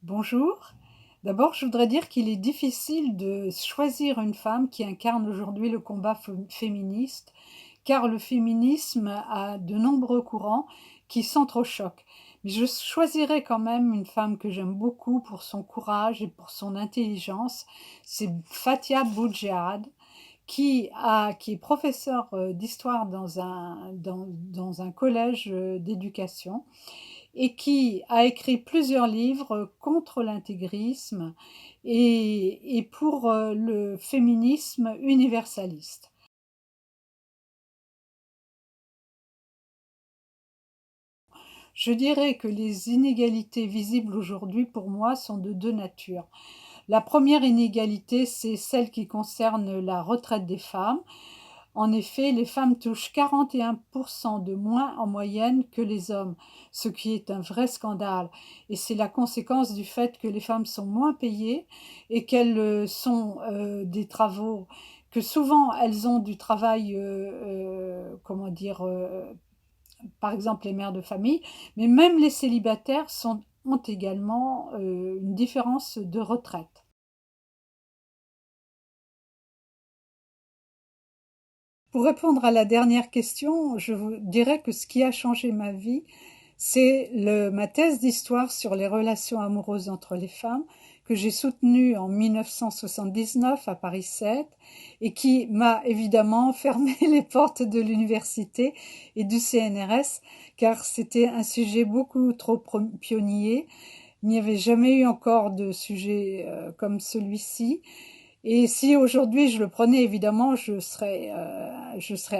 Bonjour. D'abord, je voudrais dire qu'il est difficile de choisir une femme qui incarne aujourd'hui le combat féministe, car le féminisme a de nombreux courants qui s'entrechoquent. Mais je choisirais quand même une femme que j'aime beaucoup pour son courage et pour son intelligence. C'est Fatia Boudjahad, qui est professeure d'histoire dans un collège d'éducation et qui a écrit plusieurs livres contre l'intégrisme et pour le féminisme universaliste. Je dirais que les inégalités visibles aujourd'hui, pour moi, sont de deux natures. La première inégalité, c'est celle qui concerne la retraite des femmes. En effet, les femmes touchent 41% de moins en moyenne que les hommes, ce qui est un vrai scandale. Et c'est la conséquence du fait que les femmes sont moins payées et qu'elles sont des travaux, que souvent elles ont du travail, comment dire, par exemple les mères de famille, mais même les célibataires ont également une différence de retraite. Pour répondre à la dernière question, je vous dirais que ce qui a changé ma vie, c'est ma thèse d'histoire sur les relations amoureuses entre les femmes que j'ai soutenue en 1979 à Paris 7 et qui m'a évidemment fermé les portes de l'université et du CNRS car c'était un sujet beaucoup trop pionnier. Il n'y avait jamais eu encore de sujet comme celui-ci. Et si aujourd'hui je le prenais, évidemment, je serais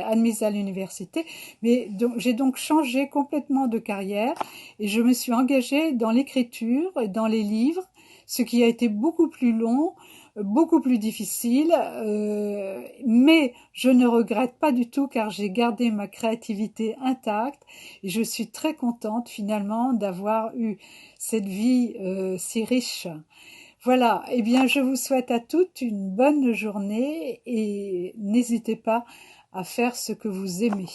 admise à l'université. Mais j'ai donc changé complètement de carrière et je me suis engagée dans l'écriture et dans les livres, ce qui a été beaucoup plus long, beaucoup plus difficile, mais je ne regrette pas du tout car j'ai gardé ma créativité intacte et je suis très contente finalement d'avoir eu cette vie si riche. Voilà, eh bien je vous souhaite à toutes une bonne journée et n'hésitez pas à faire ce que vous aimez.